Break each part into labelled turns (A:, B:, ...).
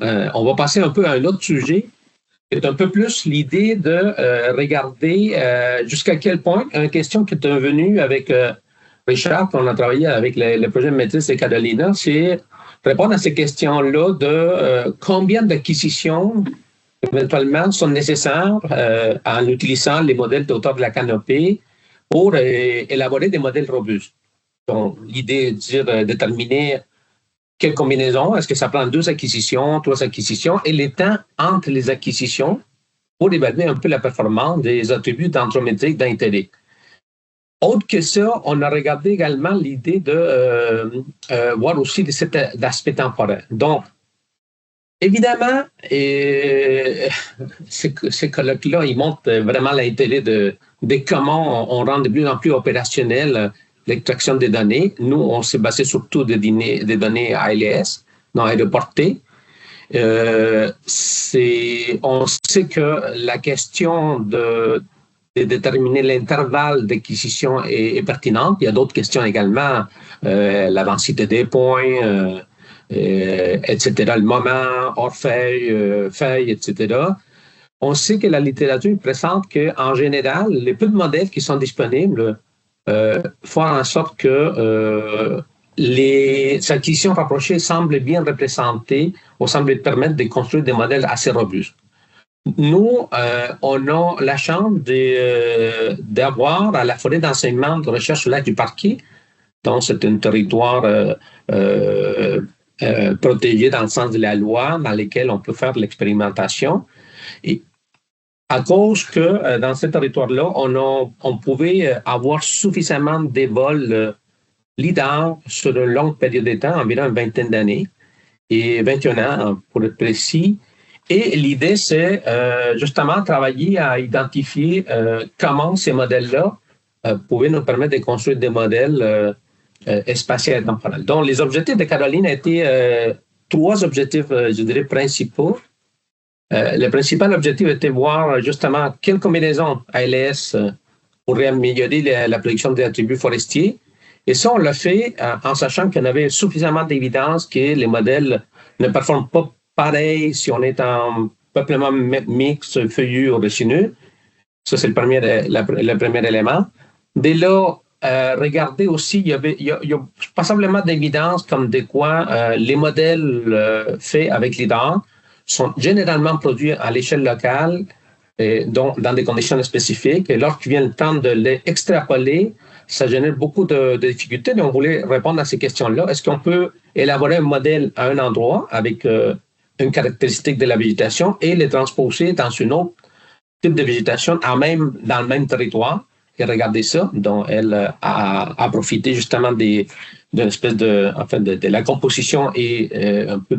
A: On va passer un peu à un autre sujet, qui est un peu plus l'idée de regarder jusqu'à quel point, une question qui est venue avec Richard, qu'on a travaillé avec le projet de maîtrise de Catalina, c'est répondre à ces questions-là de combien d'acquisitions éventuellement sont nécessaires en utilisant les modèles d'auteur de la canopée pour élaborer des modèles robustes. Donc, l'idée est de dire, déterminer quelle combinaison, est-ce que ça prend 2 acquisitions, 3 acquisitions, et les temps entre les acquisitions pour évaluer un peu la performance des attributs dendrométriques d'intérêt. Autre que ça, on a regardé également l'idée de voir aussi cet aspect temporel. Donc, évidemment, ces colloques-là, ils montrent vraiment l'intérêt de comment on rend de plus en plus opérationnel l'extraction des données. Nous, on s'est basé surtout des données ALS, non aéroportées. On sait que la question de déterminer l'intervalle d'acquisition est pertinente. Il y a d'autres questions également, la densité des points, etc., le moment, hors feuille, feuille, etc. On sait que la littérature présente qu'en général, les peu de modèles qui sont disponibles font en sorte que les acquisitions rapprochées semblent bien représentées ou semblent permettre de construire des modèles assez robustes. Nous, on a la chance d'avoir à la forêt d'enseignement de recherche sur le lac du Parquet, donc c'est un territoire protégé dans le sens de la loi, dans lequel on peut faire de l'expérimentation. Et à cause que dans ce territoire-là, on pouvait avoir suffisamment de vols LIDAR sur une longue période de temps, environ une vingtaine d'années, et 21 ans pour être précis. Et l'idée, c'est justement travailler à identifier comment ces modèles-là pouvaient nous permettre de construire des modèles spatiaux et temporels. Donc, les objectifs de Caroline étaient 3 objectifs, je dirais, principaux. Le principal objectif était de voir justement quelle combinaison ALS pourrait améliorer la prédiction des attributs forestiers. Et ça, on l'a fait en sachant qu'on avait suffisamment d'évidence que les modèles ne performent pas pareil si on est en peuplement mixte, feuillu ou résineux. Ça, c'est le premier élément. Dès là, regardez aussi, il y a passablement d'évidence comme de quoi les modèles faits avec LIDAR sont généralement produits à l'échelle locale, donc dans des conditions spécifiques. Et lorsqu'il vient le temps de les extrapoler, ça génère beaucoup de difficultés. Donc, on voulait répondre à ces questions-là. Est-ce qu'on peut élaborer un modèle à un endroit avec une caractéristique de la végétation et les transposer dans une autre type de végétation dans le même territoire? Et regardez ça. Donc, elle a profité justement d'une espèce de la composition et un peu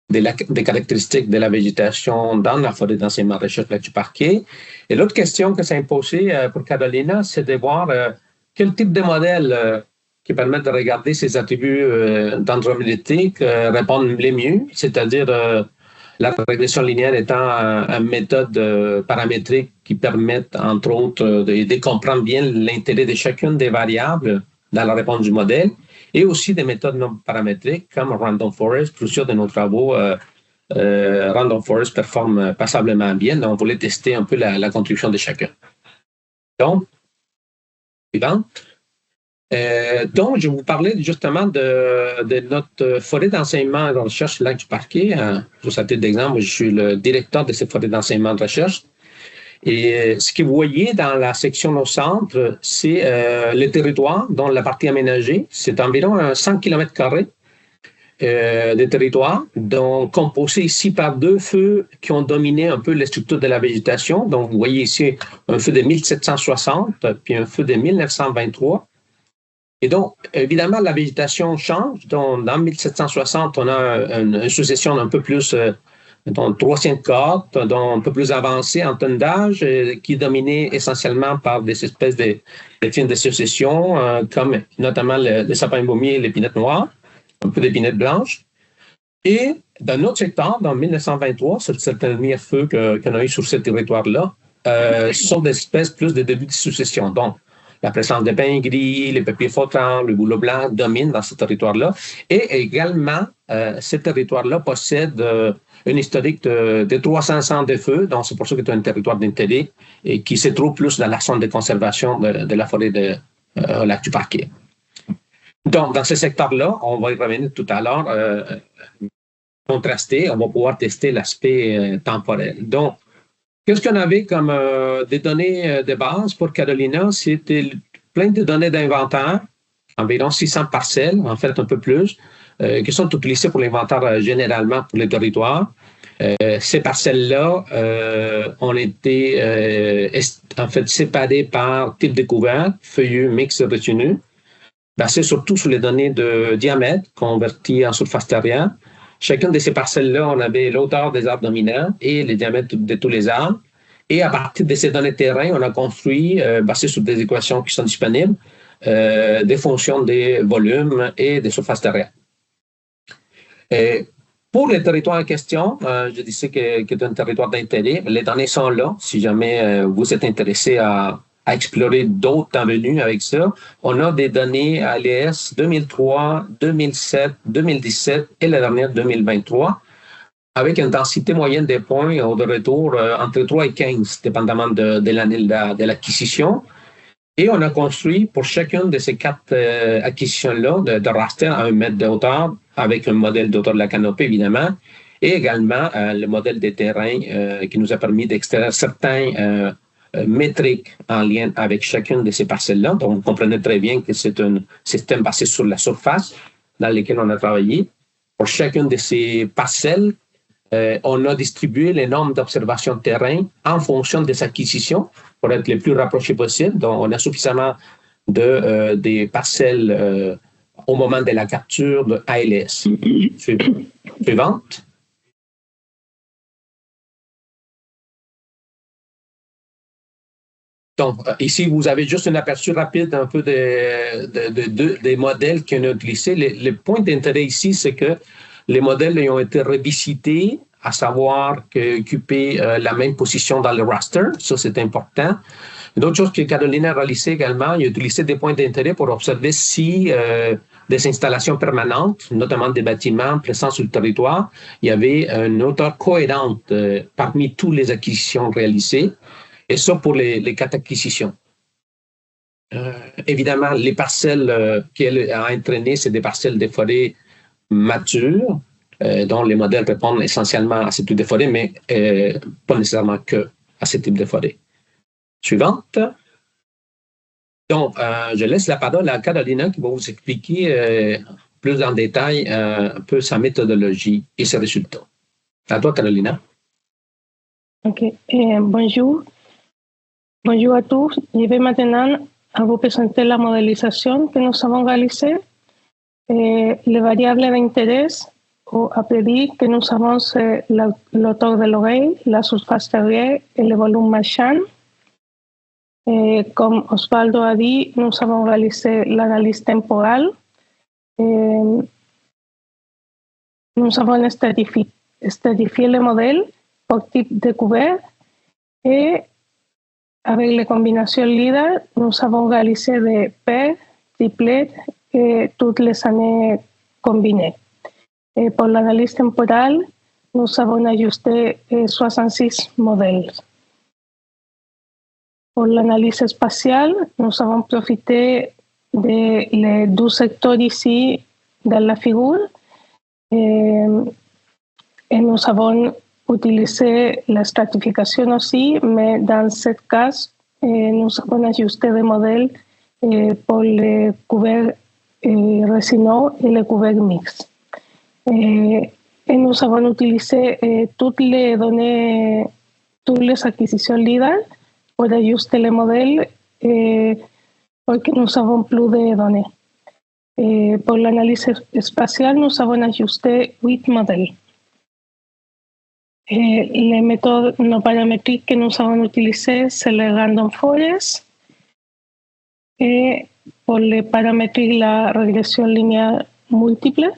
A: des caractéristiques de la végétation dans la forêt d'enseignement recherche du Parquet. Et l'autre question que ça a imposé pour Carolina, c'est de voir quel type de modèle qui permettent de regarder ces attributs dendrométriques répondent les mieux, c'est-à-dire la régression linéaire étant une méthode paramétrique qui permet, entre autres, de comprendre bien l'intérêt de chacune des variables dans la réponse du modèle, et aussi des méthodes non paramétriques comme Random Forest. Plusieurs de nos travaux, Random Forest performe passablement bien, donc on voulait tester un peu la contribution de chacun. Donc, suivant. Donc, je vais vous parler justement de notre forêt d'enseignement et de recherche lac du Parquet. Pour à titre d'exemple, je suis le directeur de cette forêt d'enseignement de recherche. Et ce que vous voyez dans la section au centre, c'est le territoire, dont la partie aménagée. C'est environ 100 km² de territoire, donc composé ici par 2 feux qui ont dominé un peu les structures de la végétation. Donc, vous voyez ici un feu de 1760, puis un feu de 1923. Et donc, évidemment, la végétation change. Donc, dans 1760, on a une succession un peu plus, donc 300 cohortes, donc un peu plus avancée en tonnes d'âge, qui est dominée essentiellement par des espèces de films de succession, comme notamment le sapin baumier et l'épinette noire, un peu d'épinette blanche. Et dans notre secteur, dans 1923, c'est le dernier feu qu'on a eu sur ce territoire-là, sont des espèces plus de début de succession. Donc, la présence des pains gris, les papiers flottants, le bouleau blanc dominent dans ce territoire-là. Et également, ce territoire-là possède une historique de 300 ans de feu, donc c'est pour ça que c'est un territoire d'intérêt et qui se trouve plus dans la zone de conservation de la forêt de lac du Parquet. Donc, dans ce secteur-là, on va y revenir tout à l'heure, contrasté, on va pouvoir tester l'aspect temporel. Donc, qu'est-ce qu'on avait comme des données de base pour Carolina? C'était plein de données d'inventaire, environ 600 parcelles, en fait un peu plus, qui sont utilisées pour l'inventaire généralement pour les territoires. Ces parcelles-là ont été en fait séparées par type de couvert, feuillus, mixte, retenus, basées surtout sur les données de diamètre converties en surface terrienne. Chacune de ces parcelles-là, on avait l'auteur des arbres dominants et le diamètre de tous les arbres. Et à partir de ces données de terrain, on a construit, basé sur des équations qui sont disponibles, des fonctions des volumes et des surfaces terriennes. Pour les territoires en question, je disais que c'est un territoire d'intérêt. Les données sont là. Si jamais vous êtes intéressé à explorer d'autres avenues avec ça, on a des données ALS 2003, 2007, 2017 et la dernière 2023, avec une densité moyenne des points de retour entre 3 et 15, dépendamment de l'année de l'acquisition. Et on a construit pour chacune de ces 4 acquisitions-là de raster à 1 mètre de hauteur, avec un modèle de hauteur de la canopée, évidemment, et également le modèle des terrains qui nous a permis d'extraire certains métriques en lien avec chacune de ces parcelles-là. Donc, vous comprenez très bien que c'est un système basé sur la surface dans lequel on a travaillé. Pour chacune de ces parcelles, on a distribué les normes d'observation de terrain en fonction des acquisitions pour être les plus rapprochés possible. Donc, on a suffisamment des parcelles au moment de la capture de ALS. Suivante. Donc, ici, vous avez juste un aperçu rapide un peu des modèles qu'on a utilisés. Le point d'intérêt ici, c'est que les modèles ont été revisités, à savoir occuper la même position dans le raster. Ça, c'est important. Une autre chose que Carolina a réalisé également, il a utilisé des points d'intérêt pour observer si des installations permanentes, notamment des bâtiments présents sur le territoire, il y avait une hauteur cohérente parmi toutes les acquisitions réalisées. Et ça pour les 4 acquisitions. Évidemment, les parcelles qu'elle a entraînées, c'est des parcelles de forêt matures, dont les modèles répondent essentiellement à ce type de forêt, mais pas nécessairement que à ce type de forêt. Suivante. Donc, je laisse la parole à Carolina qui va vous expliquer plus en détail un peu sa méthodologie et ses résultats. À toi, Carolina.
B: OK. Bonjour. Bonjour à tous. Je vais maintenant vous présenter la modélisation que nous avons réalisée. Les variables d'intérêt ou à prédire que nous avons c'est l'auteur de l'oreille, la surface terrienne et le volume marchand. Comme Osvaldo a dit, nous avons réalisé l'analyse temporale. Nous avons stratifié le modèle par type de couvert et avec les combinations LIDAR, nous avons réalisé des paires, triplettes et toutes les années combinées. Et pour l'analyse temporelle, nous avons ajusté 66 modèles. Pour l'analyse spatiale, nous avons profité des 12 secteurs ici dans la figure et nous avons utilisé la stratification aussi, mais dans ce cas, nous avons ajusté des modèles pour les couverts résineux et les couverts mixtes. Et nous avons utilisé toutes les données, toutes les acquisitions LIDAR pour ajuster les modèles parce que nous avons plus de données. Pour l'analyse spatiale, nous avons ajusté 8 modèles. Les méthodes non paramétriques que nous avons utilisées, c'est le random forest. Et pour les paramétriques, la régression linéaire multiple.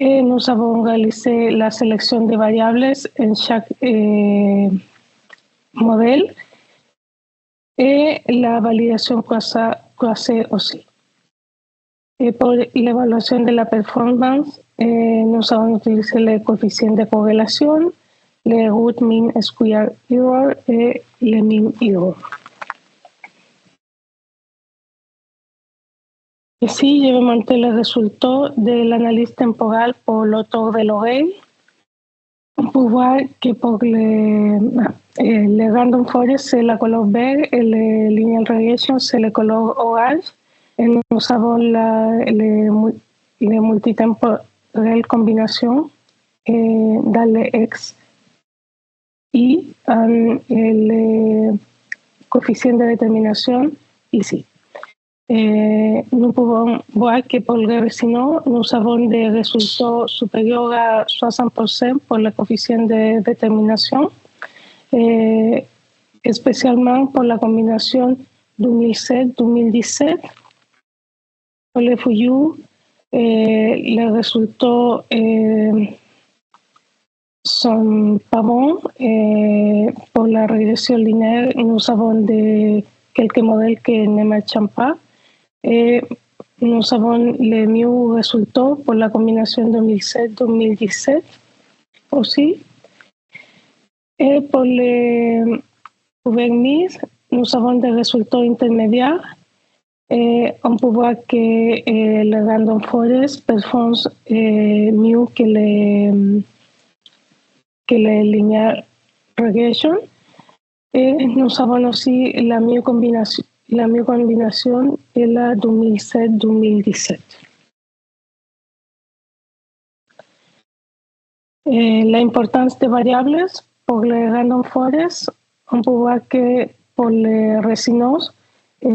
B: Et nous avons réalisé la sélection de variables en chaque modèle. et la validation croisée aussi. Et pour l'évaluation de la performance, nous avons utilisé les coefficients de corrélation, les root mean square error et les mean error. Ici, je vais montrer les résultats de l'analyse temporelle pour l'auteur de l'oreille. On peut voir que pour les random forest, c'est la couleur vert et les linear regression, c'est la couleur orange. Et nous avons les multitemporelles combinations dans les X, Y, et les coefficients de détermination ici. Nous pouvons voir que pour le résineux, nous avons des résultats supérieurs à 60% pour le coefficient de détermination, spécialement pour la combinaison 2007-2017. Pour les fouilles, les résultats sont pas bons. Pour la régression linéaire, nous avons quelques modèles qui ne marchent pas. Et nous avons les mieux résultats pour la combinaison 2007-2017 aussi. Et pour les couverts, nous avons des résultats intermédiaires. Et on peut voir que les random forest performent mieux que les linear regression. Et nous avons aussi la mieux combinaison est la 2007-2017. L'importance des variables pour les random forest, on peut voir que pour les résineux,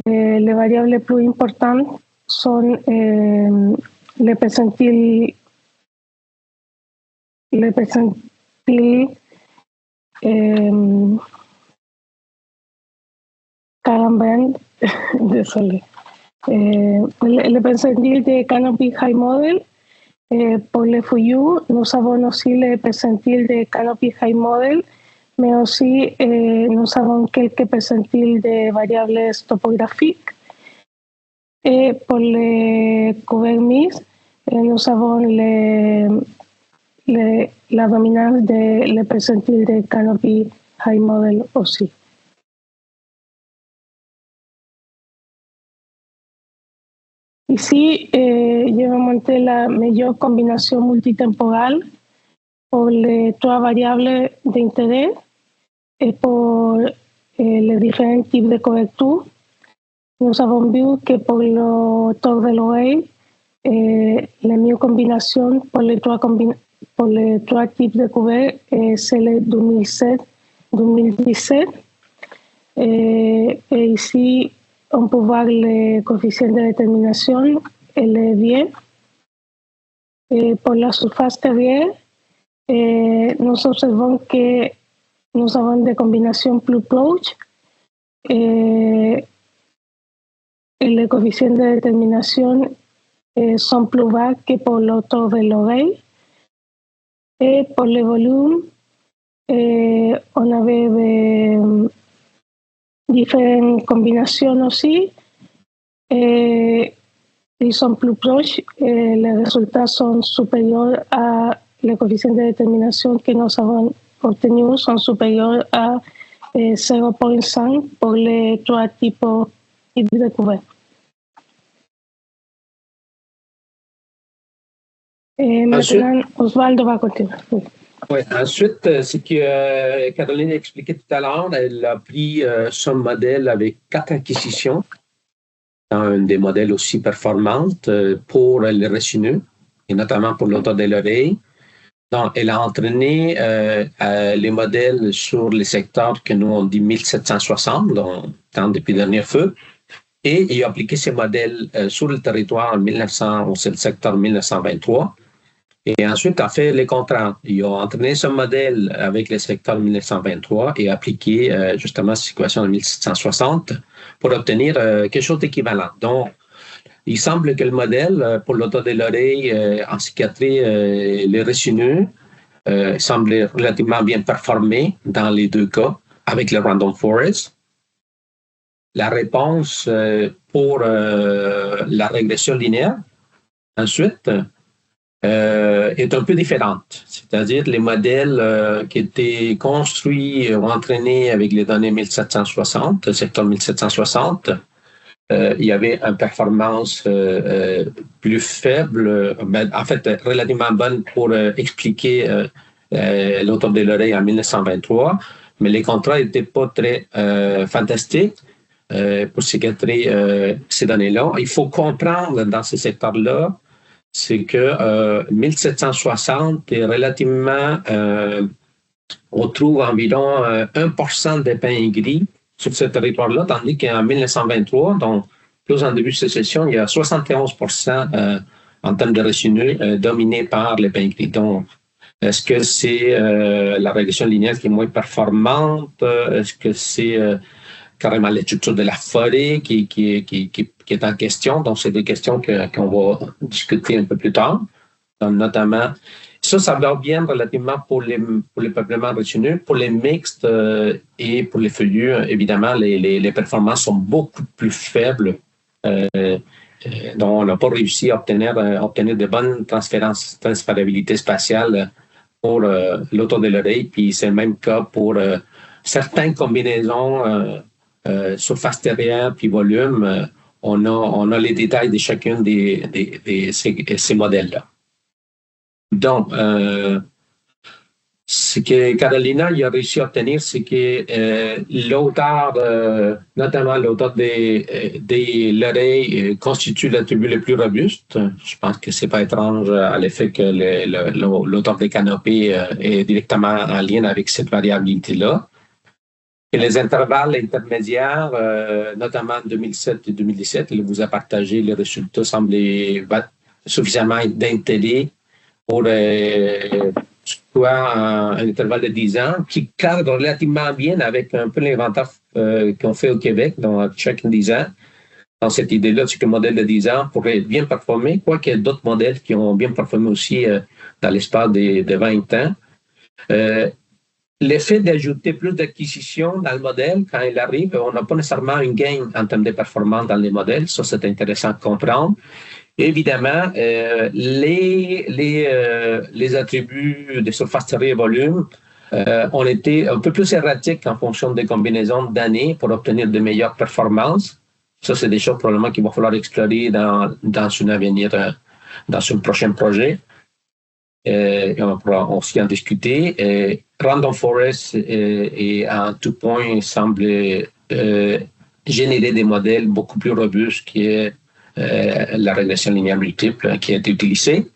B: les variables les plus importantes sont les percentiles Caramband, désolé. Le percentile de Canopy High Model, pour les fouilles, nous avons aussi le percentile de Canopy High Model, mais aussi nous avons quelques percentiles de variables topographiques. Et pour les couverts mixtes, nous avons la dominance des percentiles de Canopy High Model aussi. Ici, je vais montrer la meilleure combinaison multitemporale pour les trois variables d'intérêt et pour les différents types de couverture. Nous avons vu que pour le taux de l'oreille, la meilleure combinaison pour les trois types de couverts, c'est le 2007-2017. Et ici, on peut voir les coefficients de détermination et les biais. Et pour la surface terrière, nous observons que nous avons des combinations plus proches et les coefficients de détermination sont plus bas que pour l'auteur de l'oreille. Et pour le volume, on avait différentes combinations aussi. Ils sont plus proches et les résultats sont supérieurs à les coefficients de détermination que nous avons obtenus sont supérieurs à 0,5 pour les trois types de couverts. Et maintenant, Osvaldo va continuer.
A: Oui, ensuite, ce que Caroline a expliqué tout à l'heure, elle a pris son modèle avec 4 acquisitions, un des modèles aussi performants pour les résineux, et notamment pour l'auteur de l'oreille. Donc, elle a entraîné les modèles sur les secteurs que nous on dit 1760, donc depuis le dernier feu, et il a appliqué ces modèles sur le territoire en c'est le secteur 1923. Et ensuite, a fait les contrats. Ils ont entraîné ce modèle avec le secteur 1923 et appliqué justement cette équation de 1760 pour obtenir quelque chose d'équivalent. Donc, il semble que le modèle pour l'auteur de l'oreille en psychiatrie, les résineux, semble relativement bien performé dans les deux cas avec le random forest. la réponse pour la régression linéaire, ensuite, est un peu différente. C'est-à-dire les modèles qui étaient construits ou entraînés avec les données 1760, secteur 1760, il y avait une performance plus faible, en fait relativement bonne pour expliquer l'automne de l'oreille en 1923, mais les contrats n'étaient pas très fantastiques pour séquestrer ces données-là. Il faut comprendre dans ce secteur-là, c'est que 1760 est relativement, on trouve environ 1% des pains gris sur ce territoire-là, tandis qu'en 1923, donc plus en début de sécession, il y a 71% en termes de revenus dominés par les pains gris. Donc, est-ce que c'est la régression linéaire qui est moins performante? Est-ce que c'est carrément l'étude de la forêt qui est en question? Donc, c'est des questions qu'on va discuter un peu plus tard. Donc, notamment, ça va bien relativement pour les peuplements retenus. Pour les mixtes et pour les feuillus, évidemment, les performances sont beaucoup plus faibles. Donc, on n'a pas réussi à obtenir de bonnes transférabilités spatiales pour l'automne de l'oreille. Puis, c'est le même cas pour certaines combinaisons surface terrière puis volume. On a les détails de chacun de ces modèles-là. Donc, ce que Carolina a réussi à obtenir, c'est que l'auteur, notamment l'auteur de l'oreille, constitue l'attribut le plus robuste. Je pense que c'est pas étrange à l'effet que l'auteur des canopées est directement en lien avec cette variabilité-là. Et les intervalles intermédiaires, notamment en 2007 et 2017, il vous a partagé les résultats, semblaient suffisamment d'intérêt pour un intervalle de 10 ans qui cadre relativement bien avec un peu l'inventaire qu'on fait au Québec, dans chaque 10 ans. Dans cette idée-là, c'est que le modèle de 10 ans pourrait bien performer, quoiqu'il y ait d'autres modèles qui ont bien performé aussi dans l'espace de 20 ans. L'effet d'ajouter plus d'acquisition dans le modèle, quand il arrive, on n'a pas nécessairement un gain en termes de performance dans les modèles. Ça, c'est intéressant de comprendre. Évidemment, les attributs de surface terrière et volume ont été un peu plus erratiques en fonction des combinaisons d'années pour obtenir de meilleures performances. Ça, c'est des choses probablement qu'il va falloir explorer dans un avenir, dans un prochain projet. Et on pourra aussi en discuter. Random Forest en tout point semble générer des modèles beaucoup plus robustes qui est la régression linéaire multiple qui a été utilisée.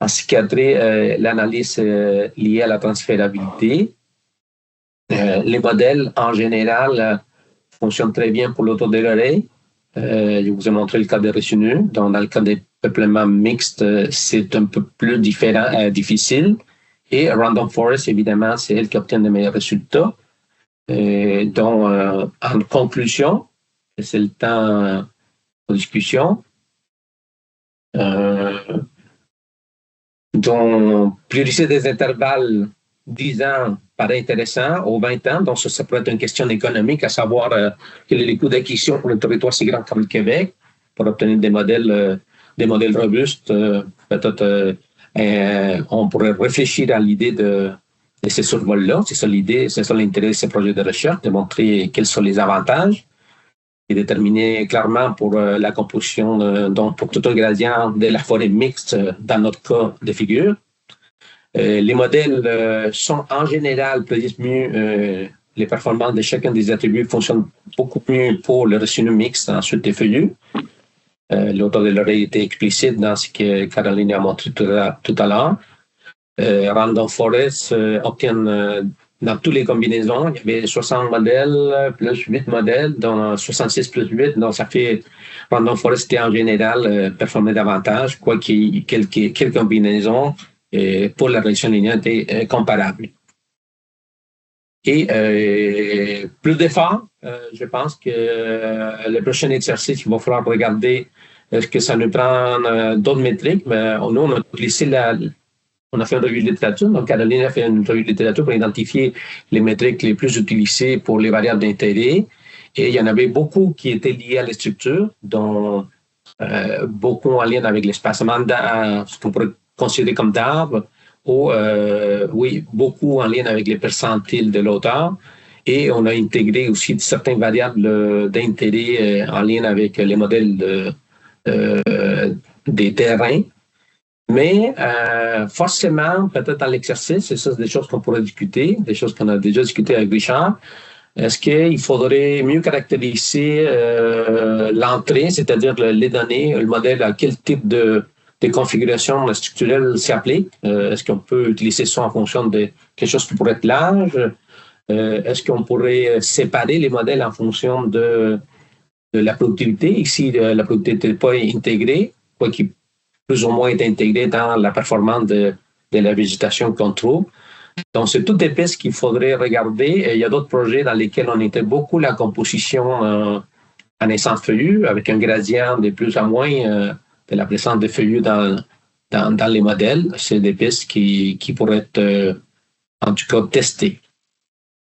A: En ce qui a trait l'analyse liée à la transférabilité, les modèles en général fonctionnent très bien pour l'automne de l'oreille. Je vous ai montré le cas des retenus. Dans le cas des peuplements mixtes, c'est un peu plus difficile. Et Random Forest, évidemment, c'est elle qui obtient les meilleurs résultats. Donc, en conclusion, c'est le temps de discussion. Donc, prioriser des intervalles 10 ans paraît intéressant, aux 20 ans. Donc, ça pourrait être une question économique, à savoir quel est le coût d'acquisition pour un territoire si grand comme le Québec pour obtenir des modèles robustes. Peut-être on pourrait réfléchir à l'idée de ces survols-là. C'est ça l'idée, c'est ça l'intérêt de ces projets de recherche, de montrer quels sont les avantages et déterminer clairement pour la composition, donc pour tout un gradient de la forêt mixte dans notre cas de figure. Les modèles sont en général prédisent mieux, les performances de chacun des attributs fonctionnent beaucoup mieux pour le retenu mixte, ensuite des feuillus. L'auteur de l'oreille était explicite dans ce que Caroline a montré tout à l'heure. Random Forest obtiennent dans toutes les combinaisons, il y avait 60 modèles plus 8 modèles, donc 66 plus 8, donc ça fait Random Forest en général performer davantage, quoiqu'il y ait quelques combinaisons pour la régression linéaire était comparable. Et plus d'efforts, je pense que le prochain exercice, il va falloir regarder est-ce que ça nous prend d'autres métriques, mais nous, on a utilisé on a fait une revue de littérature, donc Caroline a fait une revue de littérature pour identifier les métriques les plus utilisées pour les variables d'intérêt. Et il y en avait beaucoup qui étaient liés à la structure, dont beaucoup en lien avec l'espacement, ce qu'on pourrait considérer comme d'arbres, ou oui, beaucoup en lien avec les percentiles de l'auteur. Et on a intégré aussi certaines variables d'intérêt en lien avec les modèles des terrains. Mais forcément, peut-être dans l'exercice, et ça, c'est des choses qu'on pourrait discuter, des choses qu'on a déjà discutées avec Richard. Est-ce qu'il faudrait mieux caractériser l'entrée, c'est-à-dire les données, le modèle, à quel type de configuration structurelle s'applique? Est-ce qu'on peut utiliser ça en fonction de quelque chose qui pourrait être large? Est-ce qu'on pourrait séparer les modèles en fonction de la productivité? Ici, la productivité n'est pas intégrée, quoi qu'il plus ou moins est intégrée dans la performance de la végétation qu'on trouve. Donc, c'est toutes des pistes qu'il faudrait regarder. Et il y a d'autres projets dans lesquels on était beaucoup la composition en naissance feuillue, avec un gradient de plus en moins de la présence de feuillus dans les modèles. C'est des pistes qui pourraient être, en tout cas, testées.